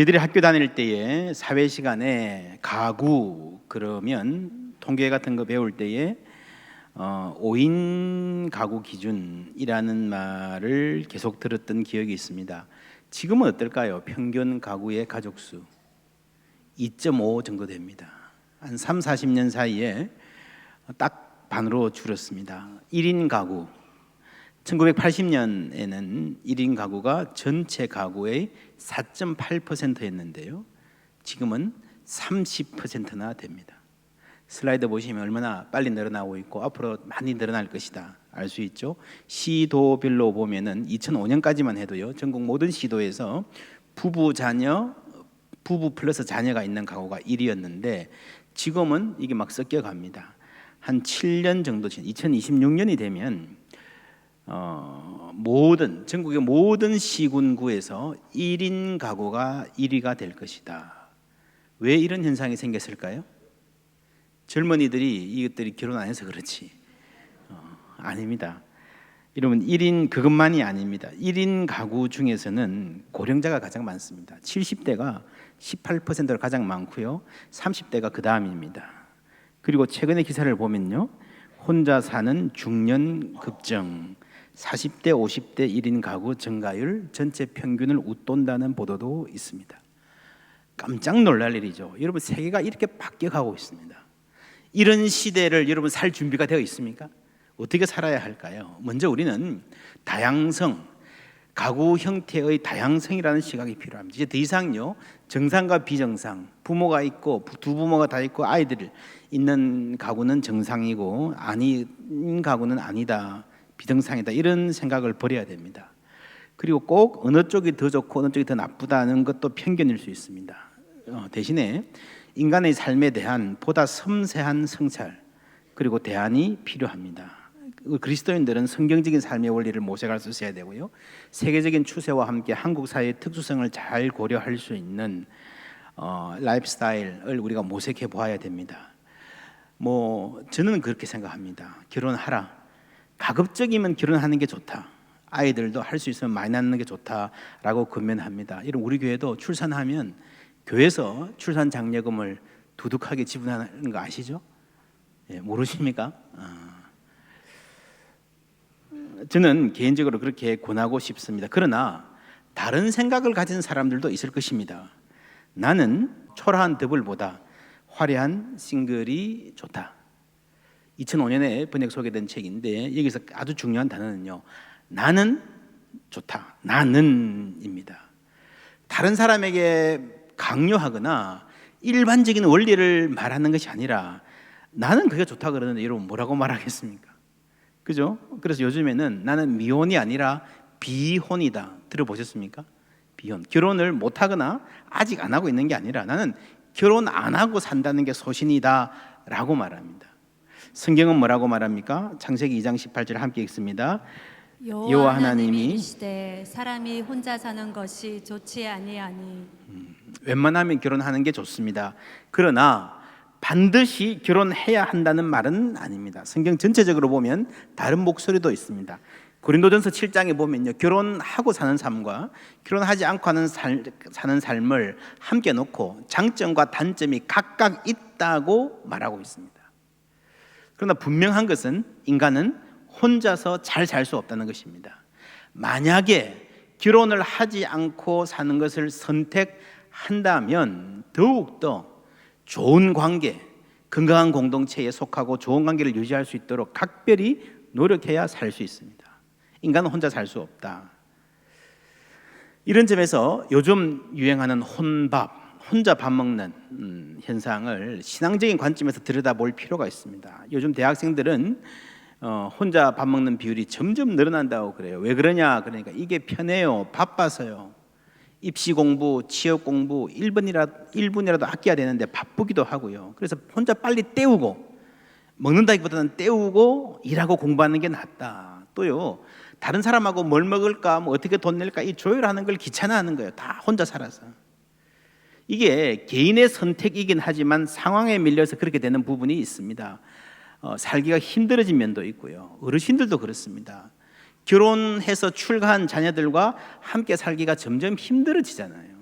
저희들이 학교 다닐 때에 사회 시간에 가구 그러면 통계 같은 거 배울 때에 5인 가구 기준이라는 말을 계속 들었던 기억이 있습니다. 지금은 어떨까요? 평균 가구의 가족수 2.5 정도 됩니다. 한 3, 40년 사이에 딱 반으로 줄었습니다. 1인 가구 1980년에는 1인 가구가 전체 가구의 4.8%였는데요. 지금은 30%나 됩니다. 슬라이드 보시면 얼마나 빨리 늘어나고 있고 앞으로 많이 늘어날 것이다 알 수 있죠. 시도별로 보면은 2005년까지만 해도요, 전국 모든 시도에서 부부 자녀, 부부 플러스 자녀가 있는 가구가 1위였는데 지금은 이게 막 섞여갑니다. 한 7년 정도 전 2026년이 되면 전국의 모든 시군구에서 1인 가구가 1위가 될 것이다. 왜 이런 현상이 생겼을까요? 젊은이들이 이것들이 결혼 안 해서 그렇지 아닙니다. 여러분 1인 그것만이 아닙니다. 1인 가구 중에서는 고령자가 가장 많습니다. 70대가 18%로 가장 많고요, 30대가 그 다음입니다. 그리고 최근의 기사를 보면요, 혼자 사는 중년 급증, 40대 50대 1인 가구 증가율 전체 평균을 웃돈다는 보도도 있습니다. 깜짝 놀랄 일이죠. 여러분 세계가 이렇게 바뀌어가고 있습니다. 이런 시대를 여러분 살 준비가 되어 있습니까? 어떻게 살아야 할까요? 먼저 우리는 다양성, 가구 형태의 다양성이라는 시각이 필요합니다. 이제 더 이상요, 정상과 비정상, 부모가 있고 두 부모가 다 있고 아이들 있는 가구는 정상이고 아닌 가구는 아니다, 비정상이다, 이런 생각을 버려야 됩니다. 그리고 꼭 어느 쪽이 더 좋고 어느 쪽이 더 나쁘다는 것도 편견일 수 있습니다. 대신에 인간의 삶에 대한 보다 섬세한 성찰 그리고 대안이 필요합니다. 그리스도인들은 성경적인 삶의 원리를 모색할 수 있어야 되고요, 세계적인 추세와 함께 한국 사회의 특수성을 잘 고려할 수 있는 라이프 스타일을 우리가 모색해 보아야 됩니다. 저는 그렇게 생각합니다. 결혼하라, 가급적이면 결혼하는 게 좋다, 아이들도 할 수 있으면 많이 낳는 게 좋다라고 권면합니다. 이런 우리 교회도 출산하면 교회에서 출산 장려금을 두둑하게 지불하는 거 아시죠? 모르십니까? 저는 개인적으로 그렇게 권하고 싶습니다. 그러나 다른 생각을 가진 사람들도 있을 것입니다. 나는 초라한 더블보다 화려한 싱글이 좋다. 2005년에 번역 소개된 책인데 여기서 아주 중요한 단어는요, 나는 좋다, 나는입니다. 다른 사람에게 강요하거나 일반적인 원리를 말하는 것이 아니라 나는 그게 좋다 그러는데 여러분 뭐라고 말하겠습니까? 그죠? 그래서 요즘에는 나는 미혼이 아니라 비혼이다 들어보셨습니까? 비혼, 결혼을 못하거나 아직 안 하고 있는 게 아니라 나는 결혼 안 하고 산다는 게 소신이다 라고 말합니다. 성경은 뭐라고 말합니까? 창세기 2장 18절 함께 읽습니다. 여호와 하나님이 이르시되 사람이 혼자 사는 것이 좋지 아니하니 웬만하면 결혼하는 게 좋습니다. 그러나 반드시 결혼해야 한다는 말은 아닙니다. 성경 전체적으로 보면 다른 목소리도 있습니다. 고린도전서 7장에 보면요, 결혼하고 사는 삶과 결혼하지 않고 사는 삶을 함께 놓고 장점과 단점이 각각 있다고 말하고 있습니다. 그러나 분명한 것은 인간은 혼자서 잘 살 수 없다는 것입니다. 만약에 결혼을 하지 않고 사는 것을 선택한다면 더욱더 좋은 관계, 건강한 공동체에 속하고 좋은 관계를 유지할 수 있도록 각별히 노력해야 살 수 있습니다. 인간은 혼자 살 수 없다. 이런 점에서 요즘 유행하는 혼자 밥 먹는 현상을 신앙적인 관점에서 들여다볼 필요가 있습니다. 요즘 대학생들은 혼자 밥 먹는 비율이 점점 늘어난다고 그래요. 왜 그러냐? 그러니까 이게 편해요, 바빠서요. 입시 공부, 취업 공부 1분이라도 아껴야 되는데 바쁘기도 하고요. 그래서 혼자 빨리 때우고, 먹는다기보다는 때우고 일하고 공부하는 게 낫다. 또요, 다른 사람하고 뭘 먹을까, 어떻게 돈 낼까, 이 조율하는 걸 귀찮아하는 거예요. 다 혼자 살아서. 이게 개인의 선택이긴 하지만 상황에 밀려서 그렇게 되는 부분이 있습니다. 살기가 힘들어진 면도 있고요. 어르신들도 그렇습니다. 결혼해서 출가한 자녀들과 함께 살기가 점점 힘들어지잖아요.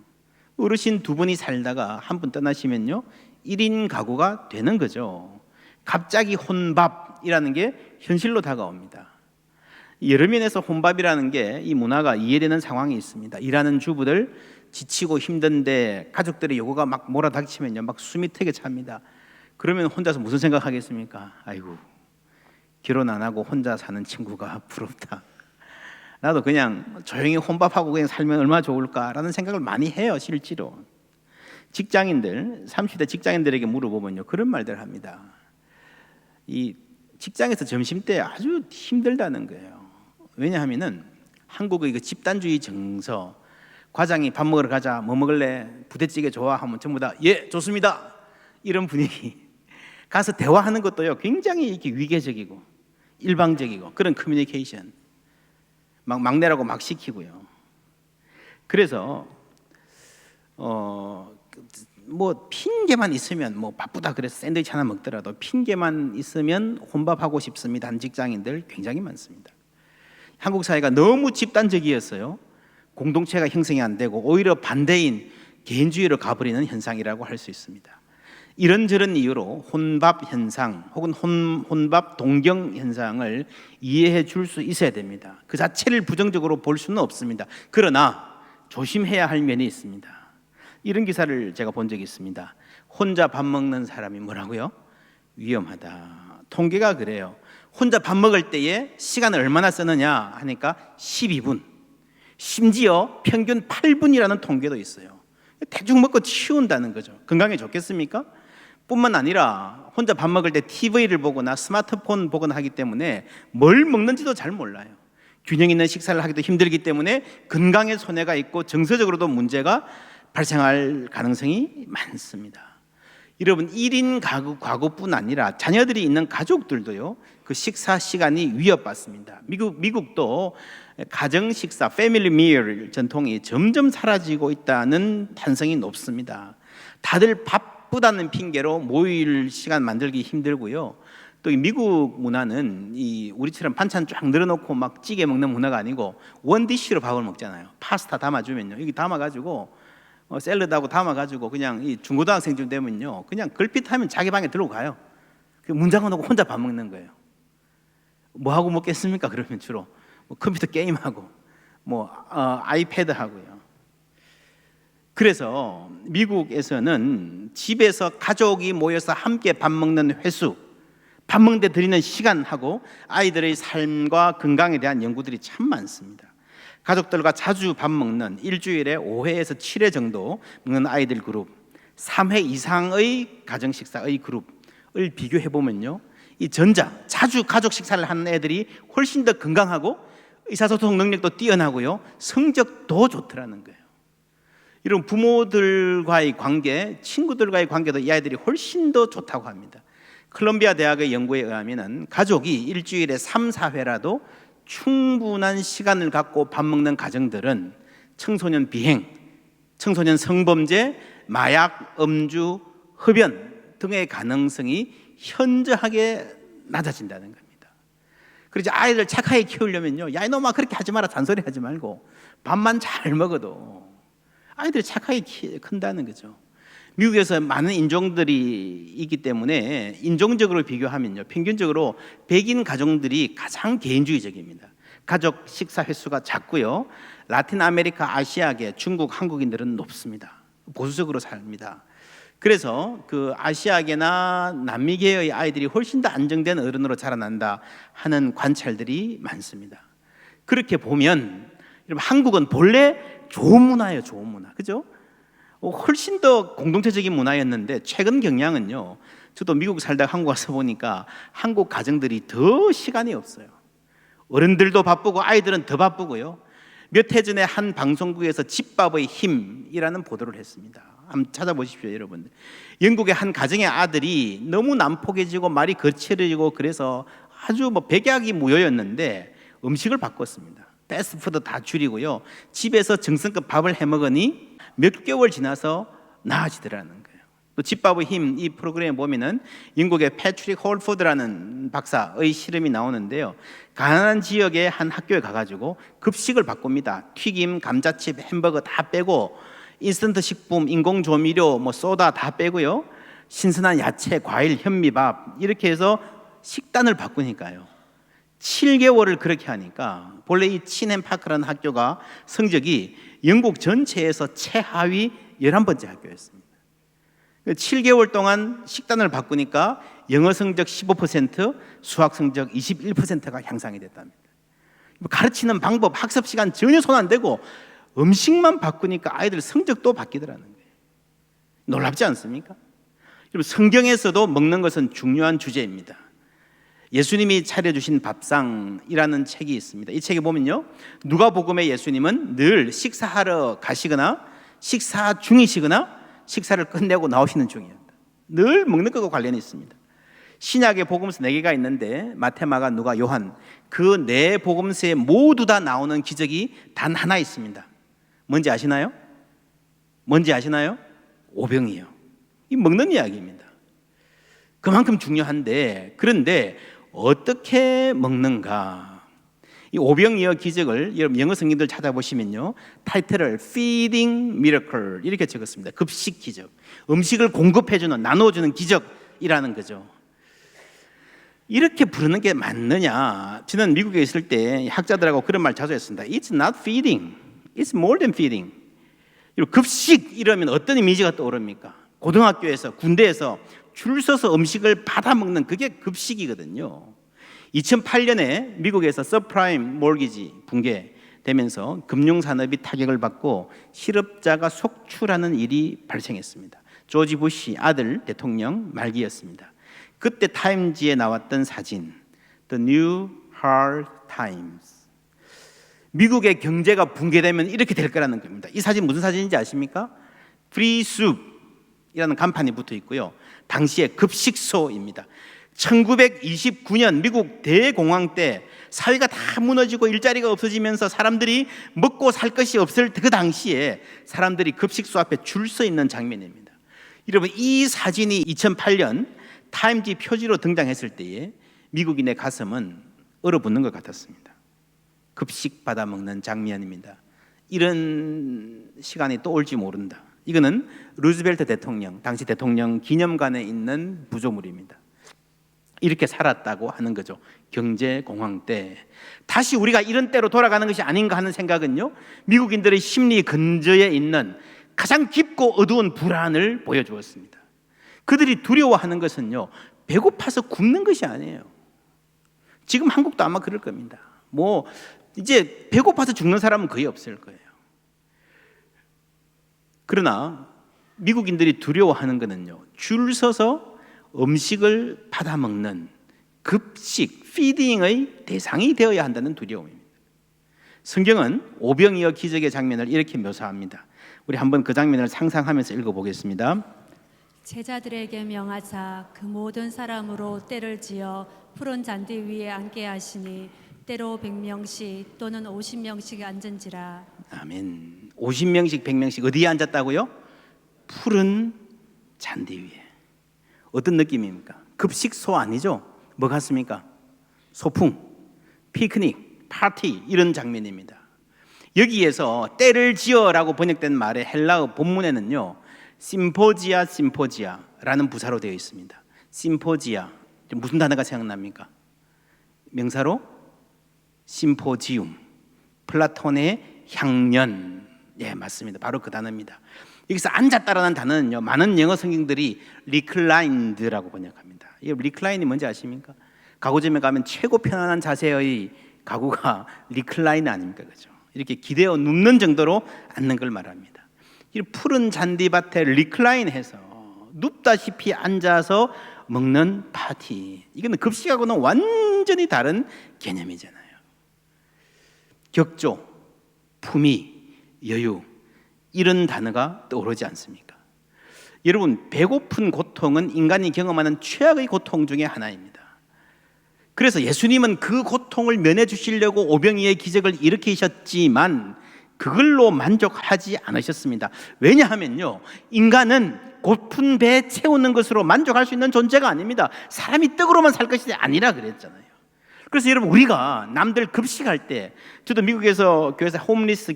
어르신 두 분이 살다가 한 분 떠나시면요 1인 가구가 되는 거죠. 갑자기 혼밥이라는 게 현실로 다가옵니다. 여러 면에서 혼밥이라는 게 이 문화가 이해되는 상황이 있습니다. 일하는 주부들 지치고 힘든데 가족들의 요구가 막 몰아닥치면요 막 숨이 턱에 찹니다. 그러면 혼자서 무슨 생각하겠습니까? 아이고 결혼 안 하고 혼자 사는 친구가 부럽다. 나도 그냥 조용히 혼밥하고 그냥 살면 얼마나 좋을까라는 생각을 많이 해요. 실제로 직장인들 30대 직장인들에게 물어보면요 그런 말들 합니다. 이 직장에서 점심때 아주 힘들다는 거예요. 왜냐하면은 한국의 그 집단주의 정서, 과장이 밥 먹으러 가자, 뭐 먹을래? 부대찌개 좋아하면 전부 다 예 좋습니다 이런 분위기. 가서 대화하는 것도요 굉장히 이렇게 위계적이고 일방적이고 그런 커뮤니케이션 막 막내라고 막 시키고요. 그래서 뭐 핑계만 있으면 뭐 바쁘다 그래서 샌드위치 하나 먹더라도 핑계만 있으면 혼밥하고 싶습니다 하는 직장인들 굉장히 많습니다. 한국 사회가 너무 집단적이었어요. 공동체가 형성이 안 되고 오히려 반대인 개인주의로 가버리는 현상이라고 할 수 있습니다. 이런저런 이유로 혼밥 현상 혹은 혼밥 동경 현상을 이해해 줄 수 있어야 됩니다. 그 자체를 부정적으로 볼 수는 없습니다. 그러나 조심해야 할 면이 있습니다. 이런 기사를 제가 본 적이 있습니다. 혼자 밥 먹는 사람이 뭐라고요? 위험하다. 통계가 그래요. 혼자 밥 먹을 때에 시간을 얼마나 쓰느냐 하니까 12분, 심지어 평균 8분이라는 통계도 있어요. 대충 먹고 치운다는 거죠. 건강에 좋겠습니까? 뿐만 아니라 혼자 밥 먹을 때 TV를 보거나 스마트폰 보거나 하기 때문에 뭘 먹는지도 잘 몰라요. 균형 있는 식사를 하기도 힘들기 때문에 건강에 손해가 있고 정서적으로도 문제가 발생할 가능성이 많습니다. 여러분 1인 가구뿐 아니라 자녀들이 있는 가족들도요 그 식사 시간이 위협받습니다. 미국도 가정 식사 패밀리 밀 전통이 점점 사라지고 있다는 탄성이 높습니다. 다들 바쁘다는 핑계로 모일 시간 만들기 힘들고요. 또 미국 문화는 우리처럼 반찬 쫙 늘어놓고 막 찌개 먹는 문화가 아니고 원디쉬로 밥을 먹잖아요. 파스타 담아주면요 여기 담아가지고 샐러드하고 담아가지고 그냥 이 중고등학생쯤 되면요 그냥 걸핏하면 자기 방에 들어가요. 문 잠궈놓고 혼자 밥 먹는 거예요. 뭐 하고 먹겠습니까? 그러면 주로 뭐 컴퓨터 게임하고 뭐 아이패드 하고요. 그래서 미국에서는 집에서 가족이 모여서 함께 밥 먹는 횟수, 밥 먹는 데 들이는 시간하고 아이들의 삶과 건강에 대한 연구들이 참 많습니다. 가족들과 자주 밥 먹는 일주일에 5회에서 7회 정도 먹는 아이들 그룹, 3회 이상의 가정 식사의 그룹을 비교해 보면요, 이 전자 자주 가족 식사를 하는 애들이 훨씬 더 건강하고 의사소통 능력도 뛰어나고요, 성적도 좋더라는 거예요. 이런 부모들과의 관계, 친구들과의 관계도 이 아이들이 훨씬 더 좋다고 합니다. 콜롬비아 대학의 연구에 의하면 가족이 일주일에 3, 4회라도 충분한 시간을 갖고 밥 먹는 가정들은 청소년 비행, 청소년 성범죄, 마약, 음주, 흡연 등의 가능성이 현저하게 낮아진다는 겁니다. 그래서 아이들 착하게 키우려면요, 야 이놈아 그렇게 하지 마라 잔소리 하지 말고 밥만 잘 먹어도 아이들이 착하게 큰다는 거죠. 미국에서 많은 인종들이 있기 때문에 인종적으로 비교하면요, 평균적으로 백인 가정들이 가장 개인주의적입니다. 가족 식사 횟수가 작고요, 라틴 아메리카, 아시아계, 중국, 한국인들은 높습니다. 보수적으로 삽니다. 그래서 그 아시아계나 남미계의 아이들이 훨씬 더 안정된 어른으로 자라난다 하는 관찰들이 많습니다. 그렇게 보면 여러분, 한국은 본래 좋은 문화예요. 좋은 문화, 그죠? 훨씬 더 공동체적인 문화였는데 최근 경향은요, 저도 미국 살다가 한국 와서 보니까 한국 가정들이 더 시간이 없어요. 어른들도 바쁘고 아이들은 더 바쁘고요. 몇 해 전에 한 방송국에서 집밥의 힘이라는 보도를 했습니다. 한번 찾아보십시오, 여러분들. 영국의 한 가정의 아들이 너무 난폭해지고 말이 거칠어지고 그래서 아주 백약이 무효였는데 음식을 바꿨습니다. 패스트푸드 다 줄이고요, 집에서 정성껏 밥을 해 먹으니 몇 개월 지나서 나아지더라는 거예요. 또 집밥의 힘, 이 프로그램에 보면은 영국의 패트릭 홀포드라는 박사의 실험이 나오는데요, 가난한 지역의 한 학교에 가가지고 급식을 바꿉니다. 튀김, 감자칩, 햄버거 다 빼고 인스턴트 식품, 인공 조미료, 뭐 소다 다 빼고요. 신선한 야채, 과일, 현미밥 이렇게 해서 식단을 바꾸니까요. 7개월을 그렇게 하니까 본래 이 친햄 파크라는 학교가 성적이 영국 전체에서 최하위 11번째 학교였습니다. 7개월 동안 식단을 바꾸니까 영어 성적 15%, 수학 성적 21%가 향상이 됐답니다. 가르치는 방법, 학습 시간 전혀 손 안 대고 음식만 바꾸니까 아이들 성적도 바뀌더라는 거예요. 놀랍지 않습니까? 여러분, 성경에서도 먹는 것은 중요한 주제입니다. 예수님이 차려주신 밥상이라는 책이 있습니다. 이 책에 보면요, 누가복음의 예수님은 늘 식사하러 가시거나 식사 중이시거나 식사를 끝내고 나오시는 중이에요. 늘 먹는 것과 관련이 있습니다. 신약의 복음서 4개가 있는데 마태, 마가, 누가, 요한, 그 4복음서에 모두 다 나오는 기적이 단 하나 있습니다. 뭔지 아시나요? 뭔지 아시나요? 오병이요. 이 먹는 이야기입니다. 그만큼 중요한데, 그런데 어떻게 먹는가? 이 오병이어 기적을 여러분 영어 성경들 찾아보시면요, 타이틀을 Feeding Miracle 이렇게 적었습니다. 급식 기적, 음식을 공급해주는, 나눠주는 기적이라는 거죠. 이렇게 부르는 게 맞느냐? 저는 미국에 있을 때 학자들하고 그런 말 자주 했습니다. It's not feeding, it's more than feeding. 급식 이러면 어떤 이미지가 떠오릅니까? 고등학교에서, 군대에서 줄 서서 음식을 받아 먹는 그게 급식이거든요. 2008년에 미국에서 서프라임 몰기지 붕괴되면서 금융산업이 타격을 받고 실업자가 속출하는 일이 발생했습니다. 조지 부시 아들 대통령 말기였습니다. 그때 타임지에 나왔던 사진, The New Hard Times. 미국의 경제가 붕괴되면 이렇게 될 거라는 겁니다. 이 사진 무슨 사진인지 아십니까? Free Soup이라는 간판이 붙어 있고요. 당시의 급식소입니다. 1929년 미국 대공황 때 사회가 다 무너지고 일자리가 없어지면서 사람들이 먹고 살 것이 없을 그 당시에 사람들이 급식소 앞에 줄 서 있는 장면입니다. 여러분, 이 사진이 2008년 타임지 표지로 등장했을 때에 미국인의 가슴은 얼어붙는 것 같았습니다. 급식 받아 먹는 장면입니다. 이런 시간이 또 올지 모른다. 이거는 루즈벨트 대통령, 당시 대통령 기념관에 있는 부조물입니다. 이렇게 살았다고 하는 거죠. 경제공황 때 다시 우리가 이런 때로 돌아가는 것이 아닌가 하는 생각은요, 미국인들의 심리 근저에 있는 가장 깊고 어두운 불안을 보여주었습니다. 그들이 두려워하는 것은요, 배고파서 굶는 것이 아니에요. 지금 한국도 아마 그럴 겁니다. 뭐 이제 배고파서 죽는 사람은 거의 없을 거예요. 그러나 미국인들이 두려워하는 것은요, 줄 서서 음식을 받아 먹는 급식, 피딩의 대상이 되어야 한다는 두려움입니다. 성경은 오병이어 기적의 장면을 이렇게 묘사합니다. 우리 한번 그 장면을 상상하면서 읽어보겠습니다. 제자들에게 명하사 그 모든 사람으로 때를 지어 푸른 잔디 위에 앉게 하시니 때로 100명씩 또는 50명씩 앉은지라. 아멘. 50명씩 100명씩 어디에 앉았다고요? 푸른 잔디 위에. 어떤 느낌입니까? 급식소 아니죠? 뭐 같습니까? 소풍, 피크닉, 파티 이런 장면입니다. 여기에서 때를 지어라고 번역된 말의 헬라어 본문에는요, 심포지아라는 부사로 되어 있습니다. 심포지아, 무슨 단어가 생각납니까? 명사로 심포지움, 플라톤의 향년. 예, 맞습니다. 바로 그 단어입니다. 여기서 앉았다라는 단어는요, 많은 영어 성경들이 reclined라고 번역합니다. 이 recline이 뭔지 아십니까? 가구점에 가면 최고 편안한 자세의 가구가 recline 아닙니까? 그죠? 이렇게 기대어 눕는 정도로 앉는 걸 말합니다. 이 푸른 잔디밭에 recline해서 눕다시피 앉아서 먹는 파티. 이건 급식하고는 완전히 다른 개념이잖아요. 격조, 품위, 여유, 이런 단어가 떠오르지 않습니까? 여러분, 배고픈 고통은 인간이 경험하는 최악의 고통 중에 하나입니다. 그래서 예수님은 그 고통을 면해 주시려고 오병이의 기적을 일으키셨지만 그걸로 만족하지 않으셨습니다. 왜냐하면요, 인간은 고픈 배 채우는 것으로 만족할 수 있는 존재가 아닙니다. 사람이 떡으로만 살 것이 아니라 그랬잖아요. 그래서 여러분, 우리가 남들 급식할 때, 저도 미국에서 교회에서 홈리스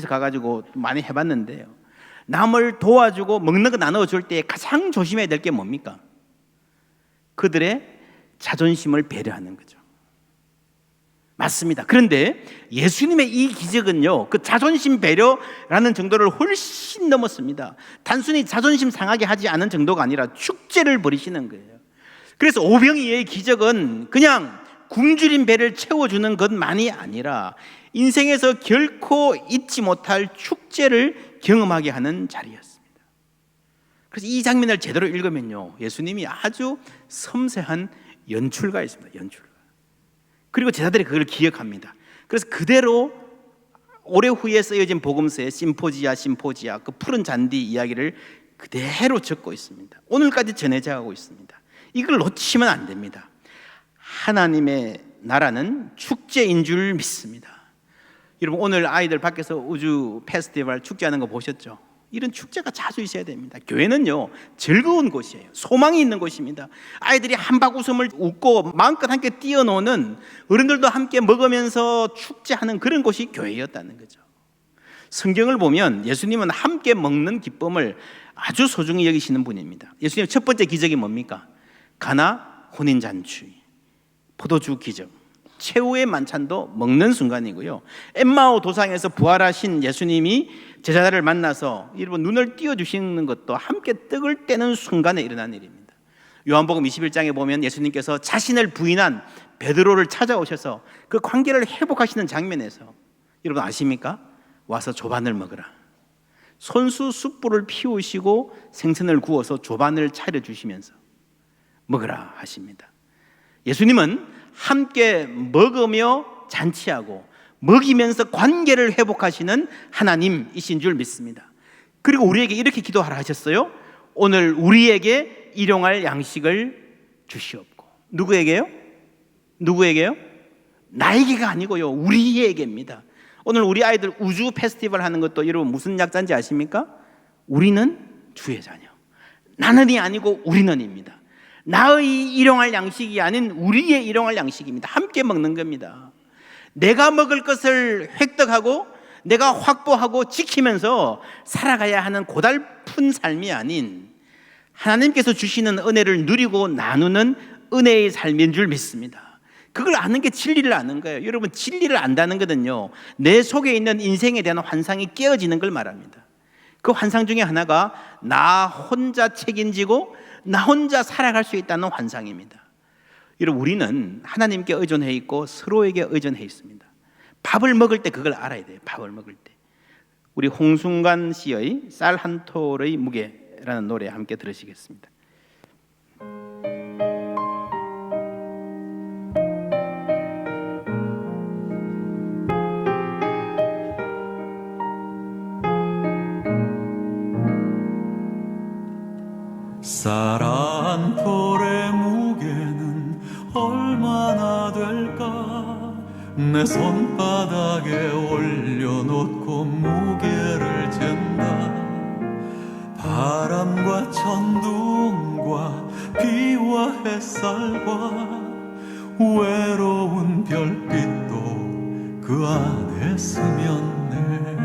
가가지고 많이 해봤는데요, 남을 도와주고 먹는 거 나눠줄 때 가장 조심해야 될 게 뭡니까? 그들의 자존심을 배려하는 거죠. 맞습니다. 그런데 예수님의 이 기적은요, 그 자존심 배려라는 정도를 훨씬 넘었습니다. 단순히 자존심 상하게 하지 않은 정도가 아니라 축제를 벌이시는 거예요. 그래서 오병이의 기적은 그냥 굶주린 배를 채워주는 것만이 아니라 인생에서 결코 잊지 못할 축제를 경험하게 하는 자리였습니다. 그래서 이 장면을 제대로 읽으면요, 예수님이 아주 섬세한 연출가였습니다. 연출가. 그리고 제자들이 그걸 기억합니다. 그래서 그대로 오래 후에 쓰여진 복음서의 심포지아 그 푸른 잔디 이야기를 그대로 적고 있습니다. 오늘까지 전해져 가고 있습니다. 이걸 놓치면 안 됩니다. 하나님의 나라는 축제인 줄 믿습니다. 여러분, 오늘 아이들 밖에서 우주 페스티벌 축제하는 거 보셨죠? 이런 축제가 자주 있어야 됩니다. 교회는요, 즐거운 곳이에요. 소망이 있는 곳입니다. 아이들이 한박 웃음을 웃고 마음껏 함께 뛰어노는, 어른들도 함께 먹으면서 축제하는 그런 곳이 교회였다는 거죠. 성경을 보면 예수님은 함께 먹는 기쁨을 아주 소중히 여기시는 분입니다. 예수님의 첫 번째 기적이 뭡니까? 가나 혼인잔치, 포도주 기적. 최후의 만찬도 먹는 순간이고요. 엠마오 도상에서 부활하신 예수님이 제자들을 만나서 여러분 눈을 띄워주시는 것도 함께 떡을 떼는 순간에 일어난 일입니다. 요한복음 21장에 보면 예수님께서 자신을 부인한 베드로를 찾아오셔서 그 관계를 회복하시는 장면에서 여러분 아십니까? 와서 조반을 먹으라. 손수 숯불을 피우시고 생선을 구워서 조반을 차려주시면서 먹으라 하십니다. 예수님은 함께 먹으며 잔치하고 먹이면서 관계를 회복하시는 하나님이신 줄 믿습니다. 그리고 우리에게 이렇게 기도하라 하셨어요. 오늘 우리에게 일용할 양식을 주시옵고. 누구에게요? 누구에게요? 나에게가 아니고요, 우리에게입니다. 오늘 우리 아이들 우주 페스티벌 하는 것도 여러분 무슨 약자인지 아십니까? 우리는 주의 자녀, 나는이 아니고 우리는입니다. 나의 일용할 양식이 아닌 우리의 일용할 양식입니다. 함께 먹는 겁니다. 내가 먹을 것을 획득하고 내가 확보하고 지키면서 살아가야 하는 고달픈 삶이 아닌 하나님께서 주시는 은혜를 누리고 나누는 은혜의 삶인 줄 믿습니다. 그걸 아는 게 진리를 아는 거예요. 여러분, 진리를 안다는 것은요, 내 속에 있는 인생에 대한 환상이 깨어지는 걸 말합니다. 그 환상 중에 하나가 나 혼자 책임지고 나 혼자 살아갈 수 있다는 환상입니다. 여러분, 우리는 하나님께 의존해 있고 서로에게 의존해 있습니다. 밥을 먹을 때 그걸 알아야 돼요. 밥을 먹을 때. 우리 홍순관 씨의 쌀 한 톨의 무게라는 노래 함께 들으시겠습니다. 쌀 한 톨의 무게는 얼마나 될까? 내 손바닥에 올려놓고 무게를 잰다. 바람과 천둥과 비와 햇살과 외로운 별빛도 그 안에 스며네.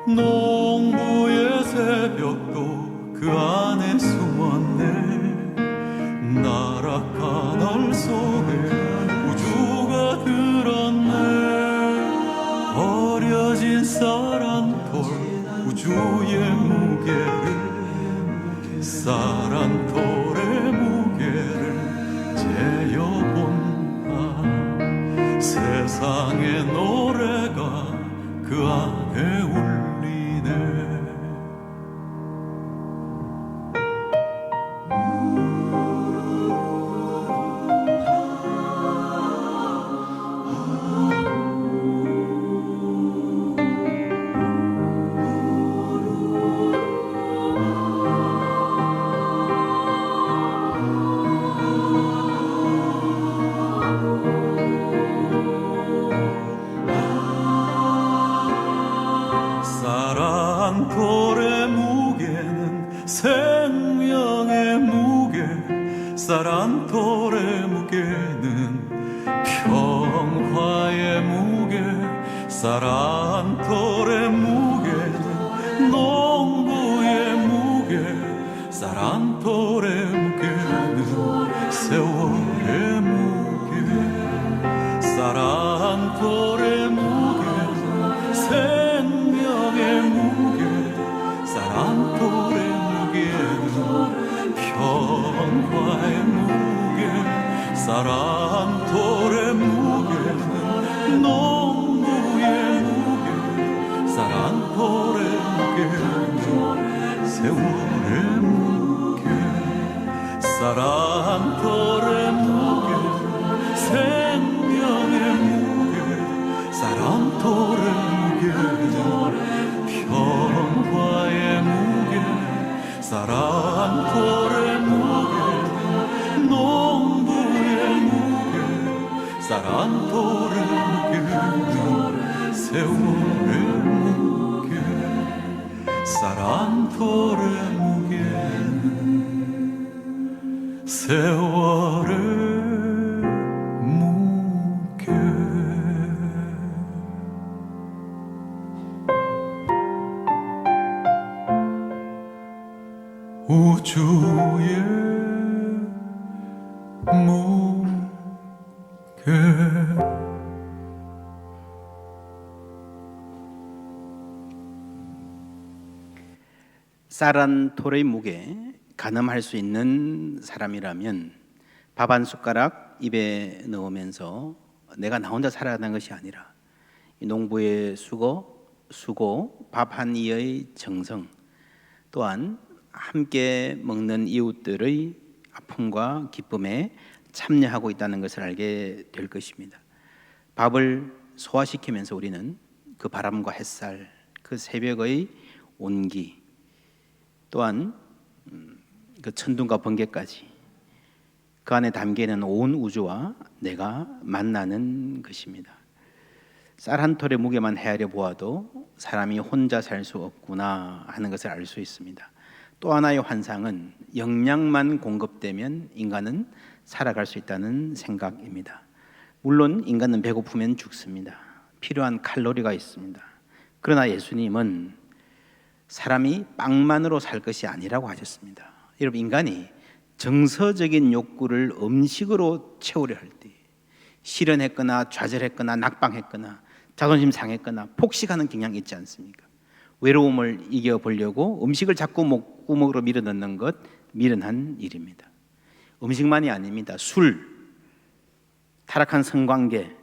농부의 새벽도 그 안에 숨었네. 나락한 알 속에 우주가 들었네. 버려진 쌀 한 톨 우주의 무게를, 쌀 한 톨의 무게를 재어본다. 세상의 노래가 그 안에 울리네. 쌀 한 톨의 무게는 생명의 무게, 쌀 한 톨의 무게는 평화의 무게, 쌀 한 톨의 무게는 농부의 무게 쌀 한 톨의 무게는 세월의 무게 쌀 한 톨의 무게 생명의 무게 쌀 한 톨의 무게는 평화의 무게 쌀 한 톨의 무게는 농부의 무게 쌀 한 톨의 무게는 세월의 무게 쌀 한 톨의 무게 생명의 무게 쌀 한 톨의 무게는 평화의 무게 쌀 한 톨의 무게 농부의 무게 쌀 한 톨의 무게는 세월의 무게 쌀 한 톨의 무게는 세월의 무게 우주의 무게 쌀 한 톨의 무게, 가늠할 수 있는 사람이라면 밥 한 숟가락 입에 넣으면서 내가 나 혼자 살아가는 것이 아니라 이 농부의 수고, 밥 한 이의 정성, 또한 함께 먹는 이웃들의 아픔과 기쁨에 참여하고 있다는 것을 알게 될 것입니다. 밥을 소화시키면서 우리는 그 바람과 햇살, 그 새벽의 온기, 또한 그 천둥과 번개까지 그 안에 담겨 있는 온 우주와 내가 만나는 것입니다. 쌀 한 톨의 무게만 헤아려 보아도 사람이 혼자 살 수 없구나 하는 것을 알 수 있습니다. 또 하나의 환상은 영양만 공급되면 인간은 살아갈 수 있다는 생각입니다. 물론 인간은 배고프면 죽습니다. 필요한 칼로리가 있습니다. 그러나 예수님은 사람이 빵만으로 살 것이 아니라고 하셨습니다. 여러분, 인간이 정서적인 욕구를 음식으로 채우려 할 때 실현했거나 좌절했거나 낙방했거나 자존심 상했거나 폭식하는 경향이 있지 않습니까? 외로움을 이겨보려고 음식을 자꾸 목구멍으로 밀어넣는 것 미련한 일입니다. 음식만이 아닙니다. 술, 타락한 성관계,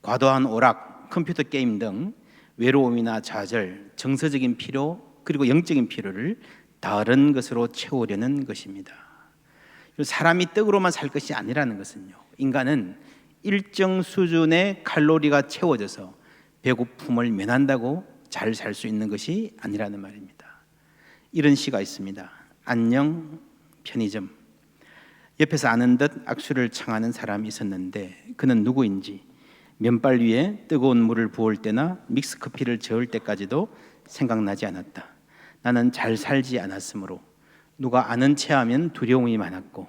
과도한 오락, 컴퓨터 게임 등 외로움이나 좌절, 정서적인 피로 그리고 영적인 피로를 다른 것으로 채우려는 것입니다. 사람이 떡으로만 살 것이 아니라는 것은요, 인간은 일정 수준의 칼로리가 채워져서 배고픔을 면한다고 잘 살 수 있는 것이 아니라는 말입니다. 이런 시가 있습니다. 안녕 편의점. 옆에서 아는 듯 악수를 청하는 사람이 있었는데 그는 누구인지 면발 위에 뜨거운 물을 부을 때나 믹스커피를 저을 때까지도 생각나지 않았다. 나는 잘 살지 않았으므로 누가 아는 체하면 두려움이 많았고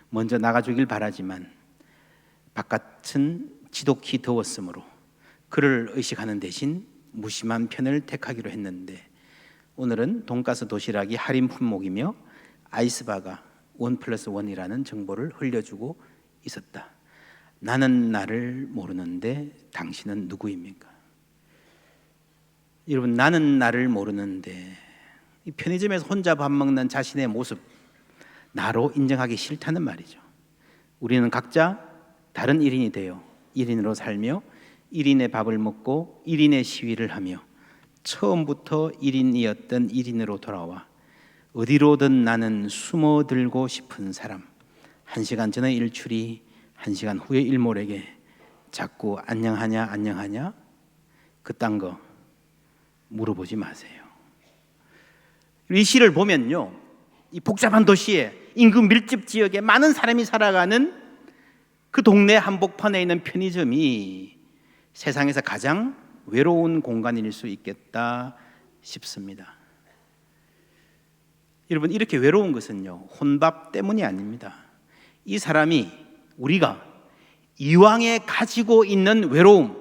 먼저 나가주길 바라지만 바깥은 지독히 더웠으므로 그를 의식하는 대신 무심한 편을 택하기로 했는데 오늘은 돈가스 도시락이 할인 품목이며 아이스바가 1+1이라는 정보를 흘려주고 있었다. 나는 나를 모르는데 당신은 누구입니까? 여러분, 나는 나를 모르는데 이 편의점에서 혼자 밥 먹는 자신의 모습 나로 인정하기 싫다는 말이죠. 우리는 각자 다른 1인이 되어 1인으로 살며 1인의 밥을 먹고 1인의 시위를 하며 처음부터 1인이었던 1인으로 돌아와 어디로든 나는 숨어들고 싶은 사람. 1시간 전의 일출이 1시간 후의 일몰에게 자꾸 안녕하냐 안녕하냐 그딴 거 물어보지 마세요. 이 시를 보면요, 이 복잡한 도시에 인구 밀집 지역에 많은 사람이 살아가는 그 동네 한복판에 있는 편의점이 세상에서 가장 외로운 공간일 수 있겠다 싶습니다. 여러분, 이렇게 외로운 것은요, 혼밥 때문이 아닙니다. 이 사람이, 우리가 이왕에 가지고 있는 외로움,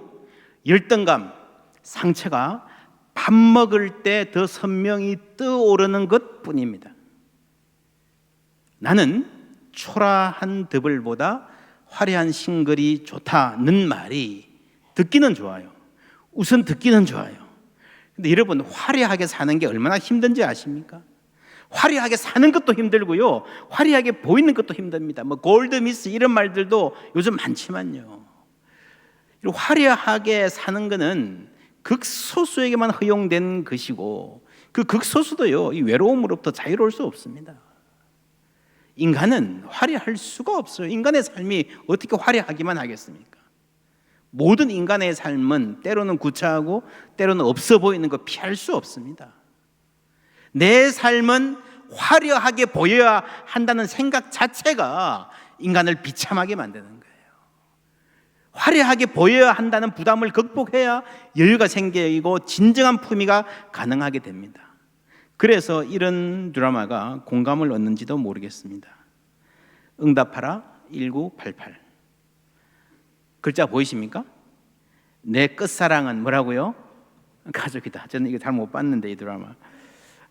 열등감, 상처가 밥 먹을 때 더 선명히 떠오르는 것뿐입니다. 나는 초라한 드벌보다 화려한 싱글이 좋다는 말이 듣기는 좋아요. 우선 듣기는 좋아요. 근데 여러분, 화려하게 사는 게 얼마나 힘든지 아십니까? 화려하게 사는 것도 힘들고요, 화려하게 보이는 것도 힘듭니다. 뭐 골드미스 이런 말들도 요즘 많지만요, 화려하게 사는 것은 극소수에게만 허용된 것이고, 그 극소수도요, 이 외로움으로부터 자유로울 수 없습니다. 인간은 화려할 수가 없어요. 인간의 삶이 어떻게 화려하기만 하겠습니까? 모든 인간의 삶은 때로는 구차하고 때로는 없어 보이는 거 피할 수 없습니다. 내 삶은 화려하게 보여야 한다는 생각 자체가 인간을 비참하게 만드는 거예요. 화려하게 보여야 한다는 부담을 극복해야 여유가 생기고 진정한 품위가 가능하게 됩니다. 그래서 이런 드라마가 공감을 얻는지도 모르겠습니다. 응답하라 1988. 글자 보이십니까? 내 끝사랑은 뭐라고요? 가족이다. 저는 이거 잘 못 봤는데 이 드라마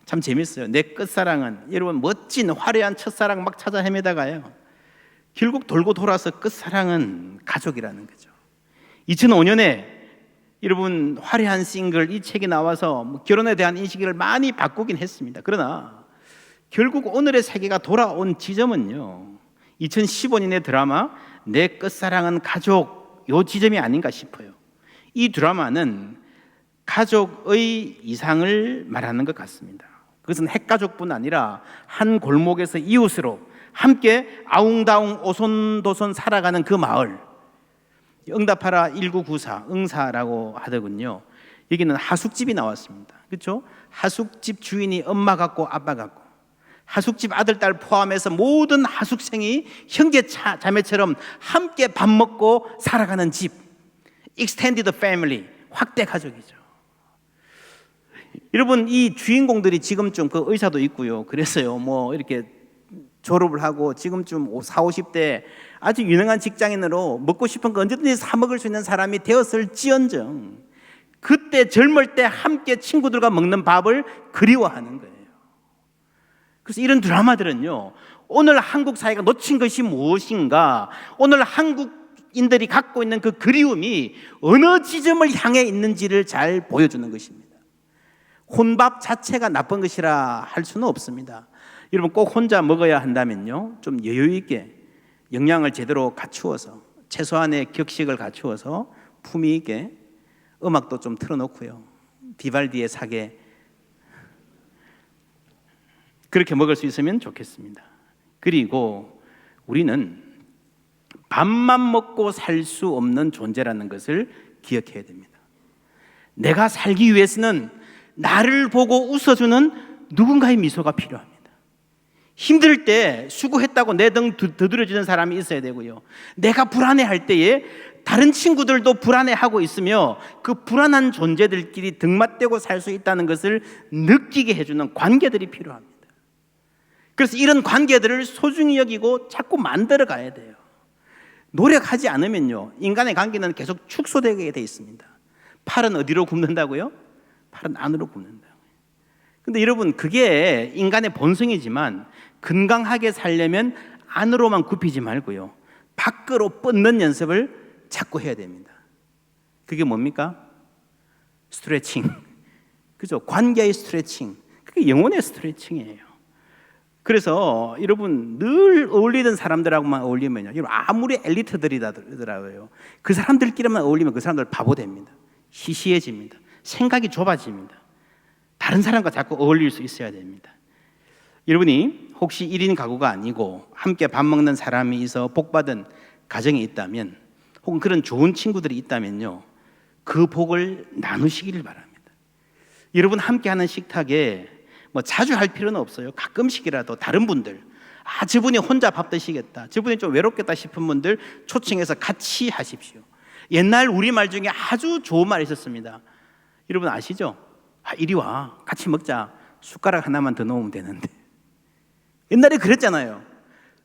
참 재밌어요. 내 끝사랑은, 여러분, 멋진 화려한 첫사랑 막 찾아 헤매다가요, 결국 돌고 돌아서 끝사랑은 가족이라는 거죠. 2005년에 여러분 화려한 싱글 이 책이 나와서 결혼에 대한 인식을 많이 바꾸긴 했습니다. 그러나 결국 오늘의 세계가 돌아온 지점은요, 2015년의 드라마 내 끝사랑은 가족, 요 지점이 아닌가 싶어요. 이 드라마는 가족의 이상을 말하는 것 같습니다. 그것은 핵가족뿐 아니라 한 골목에서 이웃으로 함께 아웅다웅 오손도손 살아가는 그 마을, 응답하라 1994 응사라고 하더군요. 여기는 하숙집이 나왔습니다. 그렇죠? 하숙집 주인이 엄마 같고 아빠 같고, 하숙집 아들 딸 포함해서 모든 하숙생이 형제 자매처럼 함께 밥 먹고 살아가는 집, extended family, 확대 가족이죠. 여러분, 이 주인공들이 지금쯤 그 의사도 있고요, 그래서요, 뭐 이렇게 졸업을 하고 지금쯤 40, 50대 아주 유능한 직장인으로 먹고 싶은 거 언제든지 사 먹을 수 있는 사람이 되었을지언정, 그때 젊을 때 함께 친구들과 먹는 밥을 그리워하는 거예요. 그래서 이런 드라마들은요, 오늘 한국 사회가 놓친 것이 무엇인가, 오늘 한국인들이 갖고 있는 그 그리움이 어느 지점을 향해 있는지를 잘 보여주는 것입니다. 혼밥 자체가 나쁜 것이라 할 수는 없습니다. 여러분, 꼭 혼자 먹어야 한다면요, 좀 여유 있게 영양을 제대로 갖추어서, 최소한의 격식을 갖추어서 품위 있게 음악도 좀 틀어놓고요, 비발디의 사계 그렇게 먹을 수 있으면 좋겠습니다. 그리고 우리는 밥만 먹고 살 수 없는 존재라는 것을 기억해야 됩니다. 내가 살기 위해서는 나를 보고 웃어주는 누군가의 미소가 필요합니다. 힘들 때 수고했다고 내 등 두드려주는 사람이 있어야 되고요, 내가 불안해할 때에 다른 친구들도 불안해하고 있으며 그 불안한 존재들끼리 등맞대고 살 수 있다는 것을 느끼게 해주는 관계들이 필요합니다. 그래서 이런 관계들을 소중히 여기고 자꾸 만들어 가야 돼요. 노력하지 않으면요, 인간의 관계는 계속 축소되게 돼 있습니다. 팔은 어디로 굽는다고요? 팔은 안으로 굽는다고요. 근데 여러분, 그게 인간의 본성이지만 건강하게 살려면 안으로만 굽히지 말고요, 밖으로 뻗는 연습을 자꾸 해야 됩니다. 그게 뭡니까? 스트레칭. 그죠? 관계의 스트레칭. 그게 영혼의 스트레칭이에요. 그래서 여러분, 늘 어울리던 사람들하고만 어울리면요, 여러분, 아무리 엘리트들이더라고요, 그 사람들끼리만 어울리면 그 사람들 바보 됩니다. 시시해집니다. 생각이 좁아집니다. 다른 사람과 자꾸 어울릴 수 있어야 됩니다. 여러분이 혹시 1인 가구가 아니고 함께 밥 먹는 사람이 있어 복받은 가정이 있다면, 혹은 그런 좋은 친구들이 있다면요, 그 복을 나누시기를 바랍니다. 여러분 함께하는 식탁에 뭐 자주 할 필요는 없어요. 가끔씩이라도 다른 분들, 저분이 혼자 밥 드시겠다, 저분이 좀 외롭겠다 싶은 분들 초청해서 같이 하십시오. 옛날 우리말 중에 아주 좋은 말이 있었습니다. 여러분 아시죠? 이리 와, 같이 먹자. 숟가락 하나만 더 넣으면 되는데. 옛날에 그랬잖아요.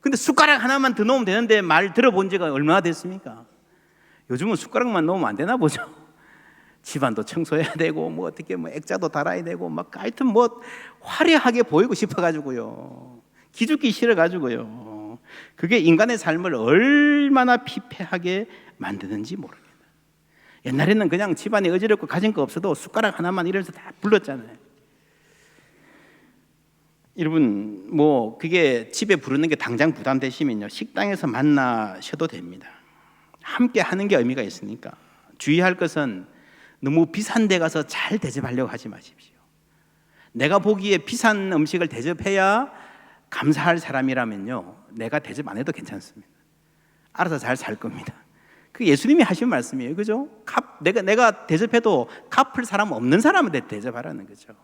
근데 숟가락 하나만 더 넣으면 되는데 말 들어본 지가 얼마나 됐습니까? 요즘은 숟가락만 넣으면 안 되나 보죠. 집안도 청소해야 되고 뭐 어떻게 뭐 액자도 달아야 되고 막 하여튼 뭐 화려하게 보이고 싶어가지고요. 기죽기 싫어가지고요. 그게 인간의 삶을 얼마나 피폐하게 만드는지 모르겠다. 옛날에는 그냥 집안이 어지럽고 가진 거 없어도 숟가락 하나만 이러면서 다 불렀잖아요. 여러분 뭐 그게 집에 부르는 게 당장 부담되시면요, 식당에서 만나셔도 됩니다. 함께 하는 게 의미가 있으니까. 주의할 것은 너무 비싼 데 가서 잘 대접하려고 하지 마십시오. 내가 보기에 비싼 음식을 대접해야 감사할 사람이라면요, 내가 대접 안 해도 괜찮습니다. 알아서 잘 살 겁니다. 그 예수님이 하신 말씀이에요. 그죠? 내가 대접해도 갚을 사람 없는 사람한테 대접하라는 거죠.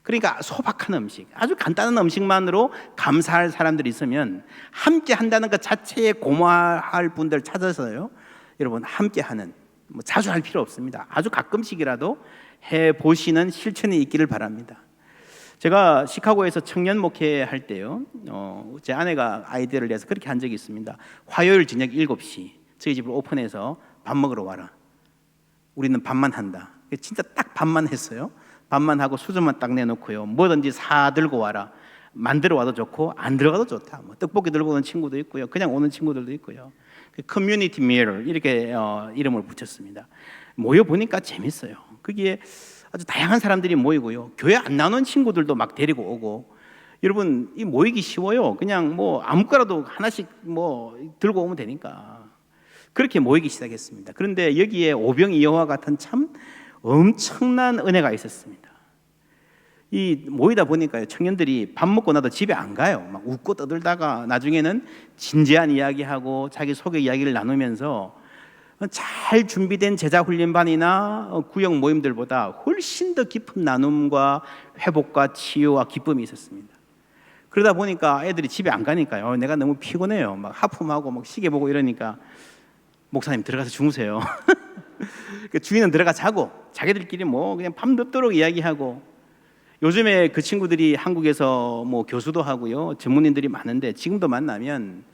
그러니까 소박한 음식, 아주 간단한 음식만으로 감사할 사람들이 있으면 함께 한다는 것 자체에 고마워할 분들 찾아서요, 여러분 함께 하는, 뭐 자주 할 필요 없습니다. 아주 가끔씩이라도 해보시는 실천이 있기를 바랍니다. 제가 시카고에서 청년 목회할 때요, 제 아내가 아이디어를 내서 그렇게 한 적이 있습니다. 화요일 저녁 7시 저희 집을 오픈해서 밥 먹으러 와라. 우리는 밥만 한다. 진짜 딱 밥만 했어요. 밥만 하고 수저만 딱 내놓고요, 뭐든지 사 들고 와라. 만들어 와도 좋고 안 들어가도 좋다. 뭐 떡볶이 들고 오는 친구도 있고요, 그냥 오는 친구들도 있고요. 커뮤니티 미러 이렇게 이름을 붙였습니다. 모여 보니까 재밌어요. 거기에 아주 다양한 사람들이 모이고요, 교회 안 나오는 친구들도 막 데리고 오고. 여러분 이 모이기 쉬워요. 그냥 뭐 아무거나도 하나씩 뭐 들고 오면 되니까 그렇게 모이기 시작했습니다. 그런데 여기에 오병이어와 같은 참 엄청난 은혜가 있었습니다. 이 모이다 보니까요, 청년들이 밥 먹고 나도 집에 안 가요. 막 웃고 떠들다가 나중에는 진지한 이야기하고 자기 소개 이야기를 나누면서 잘 준비된 제자 훈련반이나 구역 모임들보다 훨씬 더 깊은 나눔과 회복과 치유와 기쁨이 있었습니다. 그러다 보니까 애들이 집에 안 가니까요, 내가 너무 피곤해요, 막 하품하고 막 시계 보고 이러니까, 목사님 들어가서 주무세요. 주인은 들어가 자고 자기들끼리 뭐 그냥 밤늦도록 이야기하고. 요즘에 그 친구들이 한국에서 뭐 교수도 하고요, 전문인들이 많은데 지금도 만나면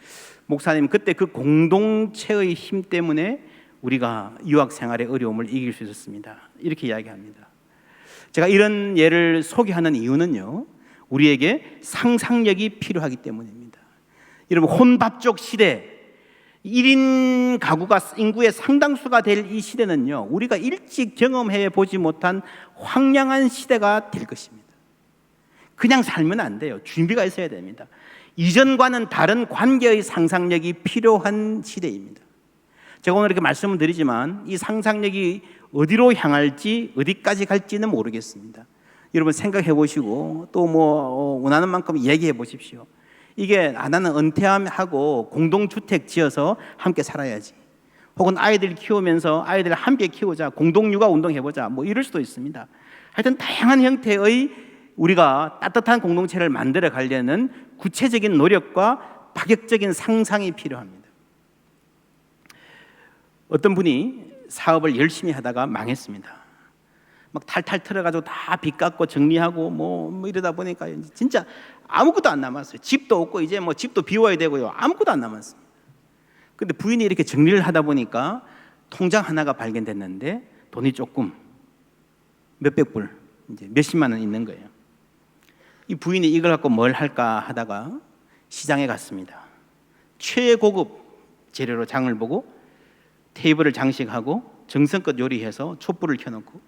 목사님 그때 그 공동체의 힘 때문에 우리가 유학 생활의 어려움을 이길 수 있었습니다, 이렇게 이야기합니다. 제가 이런 예를 소개하는 이유는요, 우리에게 상상력이 필요하기 때문입니다. 여러분 혼밥족 시대, 1인 가구가 인구의 상당수가 될 이 시대는요, 우리가 일찍 경험해 보지 못한 황량한 시대가 될 것입니다. 그냥 살면 안 돼요. 준비가 있어야 됩니다. 이전과는 다른 관계의 상상력이 필요한 시대입니다. 제가 오늘 이렇게 말씀을 드리지만 이 상상력이 어디로 향할지, 어디까지 갈지는 모르겠습니다. 여러분 생각해 보시고 또 뭐 원하는 만큼 얘기해 보십시오. 이게 나는 은퇴하고 공동주택 지어서 함께 살아야지, 혹은 아이들 키우면서 아이들 함께 키우자, 공동육아 운동해보자, 뭐 이럴 수도 있습니다. 하여튼 다양한 형태의 우리가 따뜻한 공동체를 만들어 가려는 구체적인 노력과 파격적인 상상이 필요합니다. 어떤 분이 사업을 열심히 하다가 망했습니다. 막 탈탈 털어가지고 다 빚 갚고 정리하고 뭐 이러다 보니까 진짜 아무것도 안 남았어요. 집도 없고 이제 뭐 집도 비워야 되고요, 아무것도 안 남았습니다. 근데 부인이 이렇게 정리를 하다 보니까 통장 하나가 발견됐는데 돈이 조금 몇백 불, 이제 몇십만 원 있는 거예요. 이 부인이 이걸 갖고 뭘 할까 하다가 시장에 갔습니다. 최고급 재료로 장을 보고 테이블을 장식하고 정성껏 요리해서 촛불을 켜놓고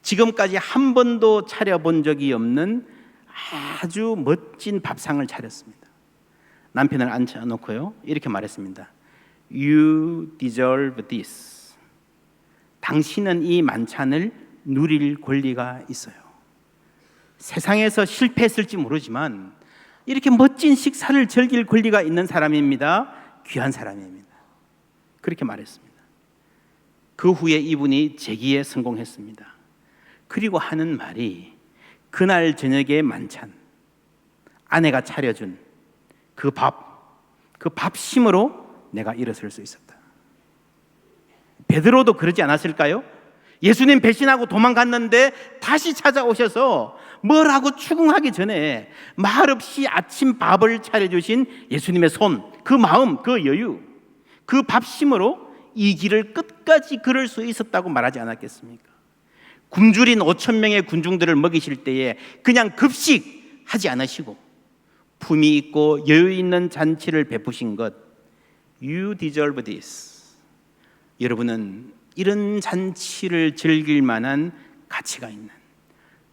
지금까지 한 번도 차려본 적이 없는 아주 멋진 밥상을 차렸습니다. 남편을 앉혀놓고요, 이렇게 말했습니다. You deserve this. 당신은 이 만찬을 누릴 권리가 있어요. 세상에서 실패했을지 모르지만 이렇게 멋진 식사를 즐길 권리가 있는 사람입니다. 귀한 사람입니다. 그렇게 말했습니다. 그 후에 이분이 재기에 성공했습니다. 그리고 하는 말이, 그날 저녁에 만찬, 아내가 차려준 그 밥심으로 내가 일어설 수 있었다. 베드로도 그러지 않았을까요? 예수님 배신하고 도망갔는데 다시 찾아오셔서 뭘 하고 추궁하기 전에 말없이 아침 밥을 차려주신 예수님의 손, 그 마음, 그 여유, 그 밥심으로 이 길을 끝까지 걸을 수 있었다고 말하지 않았겠습니까? 굶주린 5천 명의 군중들을 먹이실 때에 그냥 급식하지 않으시고 품위 있고 여유 있는 잔치를 베푸신 것, You deserve this. 여러분은 이런 잔치를 즐길 만한 가치가 있는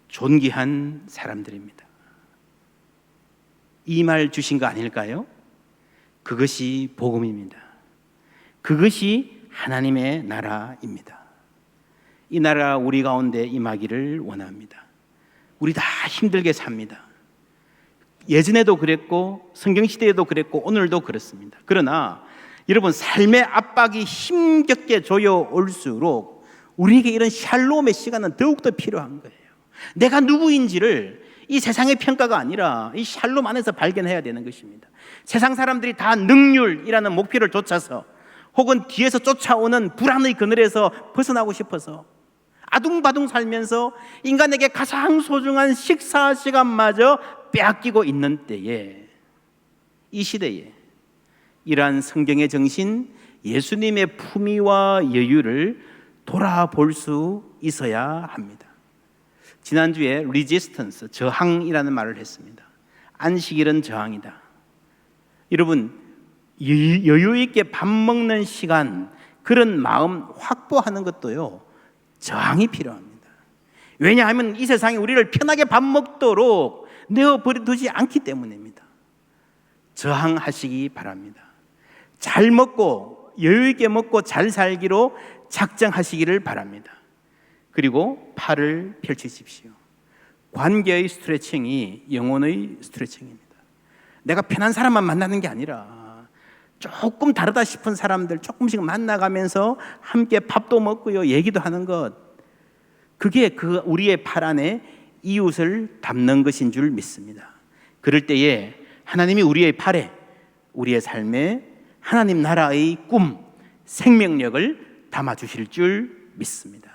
존귀한 사람들입니다. 이 말 주신 거 아닐까요? 그것이 복음입니다. 그것이 하나님의 나라입니다. 이 나라 우리 가운데 임하기를 원합니다. 우리 다 힘들게 삽니다. 예전에도 그랬고 성경시대에도 그랬고 오늘도 그렇습니다. 그러나 여러분, 삶의 압박이 힘겹게 조여올수록 우리에게 이런 샬롬의 시간은 더욱더 필요한 거예요. 내가 누구인지를 이 세상의 평가가 아니라 이 샬롬 안에서 발견해야 되는 것입니다. 세상 사람들이 다 능률이라는 목표를 쫓아서 혹은 뒤에서 쫓아오는 불안의 그늘에서 벗어나고 싶어서 아둥바둥 살면서 인간에게 가장 소중한 식사 시간마저 빼앗기고 있는 때에, 이 시대에 이러한 성경의 정신, 예수님의 품위와 여유를 돌아볼 수 있어야 합니다. 지난주에 resistance, 저항이라는 말을 했습니다. 안식일은 저항이다. 여러분, 여유 있게 밥 먹는 시간, 그런 마음 확보하는 것도요, 저항이 필요합니다. 왜냐하면 이 세상이 우리를 편하게 밥 먹도록 내어버려두지 않기 때문입니다. 저항하시기 바랍니다. 잘 먹고 여유 있게 먹고 잘 살기로 작정하시기를 바랍니다. 그리고 팔을 펼치십시오. 관계의 스트레칭이 영혼의 스트레칭입니다. 내가 편한 사람만 만나는 게 아니라 조금 다르다 싶은 사람들 조금씩 만나가면서 함께 밥도 먹고요, 얘기도 하는 것, 그게 우리의 팔 안에 이웃을 담는 것인 줄 믿습니다. 그럴 때에 하나님이 우리의 팔에 우리의 삶에 하나님 나라의 꿈, 생명력을 담아주실 줄 믿습니다.